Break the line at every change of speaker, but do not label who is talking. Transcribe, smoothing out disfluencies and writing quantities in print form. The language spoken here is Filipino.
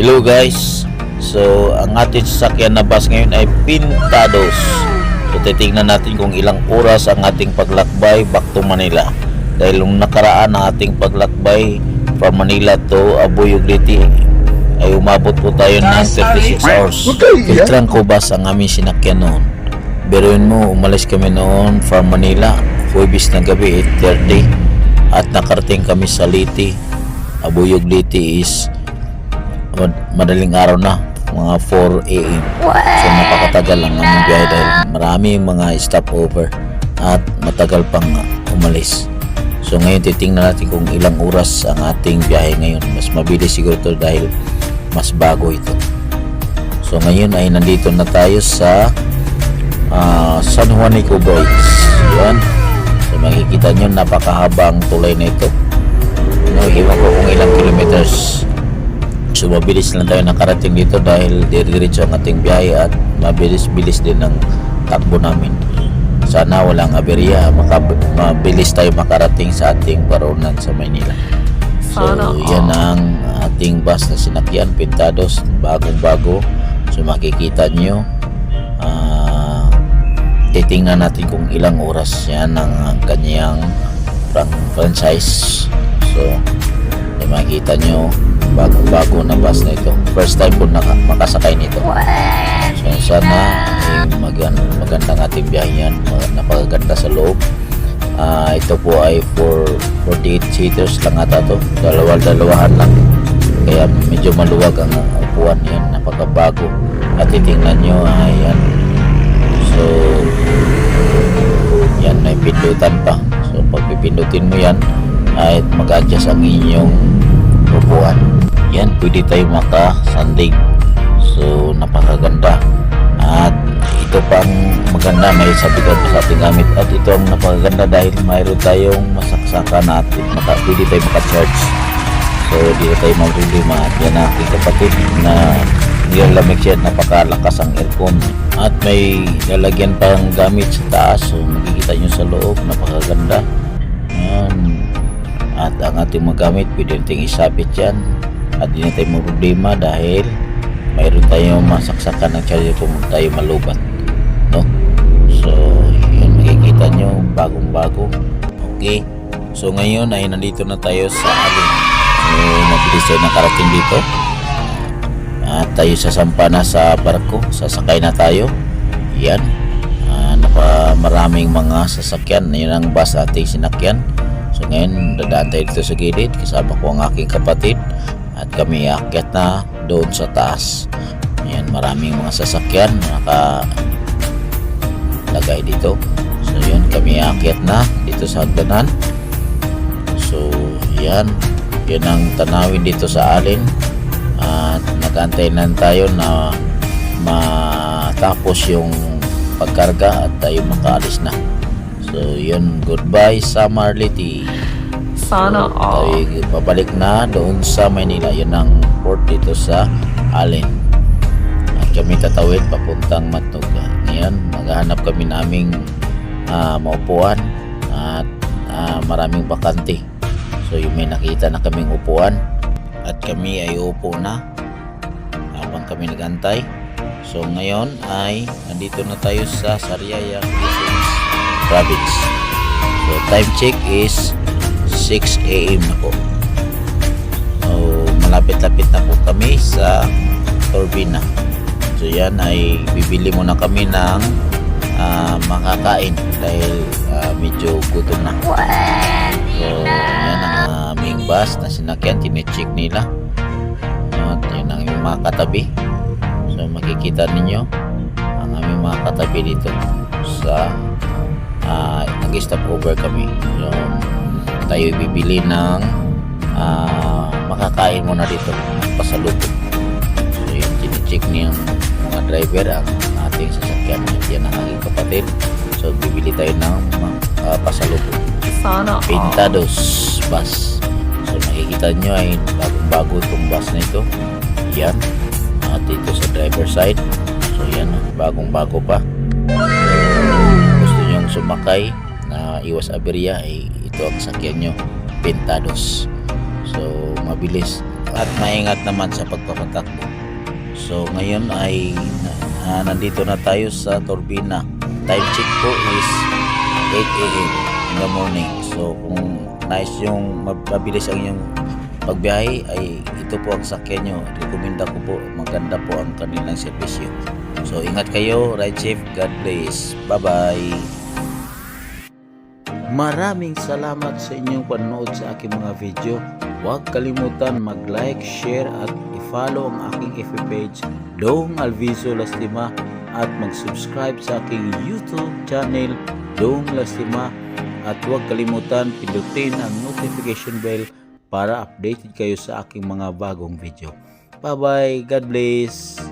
Hello guys. So ang ating sasakyan na bus ngayon ay Pintados. So titingnan natin kung ilang oras ang ating paglakbay back to Manila. Dahil nung nakaraan ang ating paglakbay from Manila to Abuyog Liti ay umabot po tayo ng 36 hours. Filtrangco bus ang aming sinakyan noon. Biruin mo, umalis kami noon from Manila Huwebes na gabi 8:30 at nakarating kami sa Liti. Abuyog Liti is madaling araw na, mga 4 AM. So napakatagal ang aming biyahe dahil marami mga stopover at matagal pang umalis. So ngayon titingnan natin kung ilang oras ang ating biyahe ngayon. Mas mabilis siguro ito dahil mas bago ito. So ngayon ay nandito na tayo sa San Juanico Bridge. Yan. So makikita nyo napakahaba ang tulay na ito. Iwan ko kung ilang kilometers. So mabilis lang tayo nakarating dito dahil diretso ang ating biyahe at mabilis-bilis din ang takbo namin. Sana walang aberya, mabilis tayo makarating sa ating parunan sa Maynila. So yan ang ating bus na sinakyan, Pintados, bagong-bago. So makikita nyo, titingnan natin kung ilang oras. Yan ang kanyang franchise. So makikita nyo, bagong-bago na bus na ito. First time po makasakay nito. So sana magandang ating biyahe yan. Napakaganda sa loob. Ito po ay for 48 seaters lang ata ito. Dalawahan lang. Kaya medyo maluwag ang upuan yan. Napakabago. At titingnan nyo, ayan. So yan, may pindutan pa. So pag pipindutin mo yan ay mag-adjust ang inyong upuan. Yan, pwede tayo makasandig. So napakaganda. At ito pang maganda, may sabitan pa sa ating gamit. At ito ang napakaganda dahil mayroon tayong masaksakan at pwede tayo maka-charge. So dito tayo mag-problema. At yan ang aking kapatid na nilalamig siya, napakalakas ang aircon. At may lalagyan pang gamit sa taas. So makikita nyo sa loob, napakaganda. Yan. At ang ating mga gamit pwede natin isabit yan at hindi tayo problema dahil mayroon tayong masaksakan ng charger kung tayo malubat, no? So yun, makikita nyo, bagong-bago. Okay, so ngayon ay nandito na tayo sa Alin. So mabilis tayo nakarating dito at tayo sasampa na sa barko. Sasakay na tayo. Yan, maraming mga sasakyan. Yun ang bus ating sinakyan. So ngayon dadaan tayo dito sa gilid, kasama ko ang aking kapatid at kami aakyat na doon sa taas. Ayan, maraming mga sasakyan nakalagay dito. So yun, kami aakyat na dito sa hagdanan. So yan ang tanawin dito sa Alin. At nag-antay lang tayo na matapos yung pagkarga at tayo makaalis na. So yun, goodbye Samar Liti.
Sana all.
Tayo pabalik na doon sa Maynila. Yun ang port dito sa Alin. At kami tatawid papuntang Matnog. Ngayon maghahanap kami naming maupuan at maraming bakante. So yung may nakita na kaming upuan at kami ay upo na habang kami nagantay. So ngayon ay nandito na tayo sa Sariaya Province. So time check is 6 AM na po. So malapit-lapit na po kami sa Turbina. So yan ay bibili muna kami ng makakain dahil medyo gutom na. So yan ang aming bus na sinakyan, tine-check nila. At yan ang aming mga katabi. So makikita ninyo ang aming mga katabi dito sa nag-stop over kami. So tayo bibili ng makakain muna dito, pasalubong. So yung tine-check niyang mga driver ang ating sasakyan. Yan ang aking kapatid. So bibili tayo ng pasalubong.
Sana all.
Pintados bus. So makikita nyo ay bagong-bago itong bus na ito. Yan. At dito sa driver side. So yan, bagong-bago pa. Gusto nyong sumakay na iwas aberya ay ito ang sakyan nyo, Pintados. So mabilis at maingat naman sa pagpapatakbo. So ngayon ay nandito na tayo sa Turbina. Time check po is 8 a.m. in the morning. So kung nice yung mabilis ang yung pagbiyahe ay ito po ang sakyan nyo. Rekomenda ko po, maganda po ang kanilang servisyo. So ingat kayo, ride safe, God bless. Bye bye. Maraming salamat sa inyong panonood sa aking mga video. Huwag kalimutan mag-like, share at i-follow ang aking FB page Dong Alviso Lastima at mag-subscribe sa aking YouTube channel Dong Lastima at huwag kalimutan pindutin ang notification bell para updated kayo sa aking mga bagong video. Bye bye, God bless.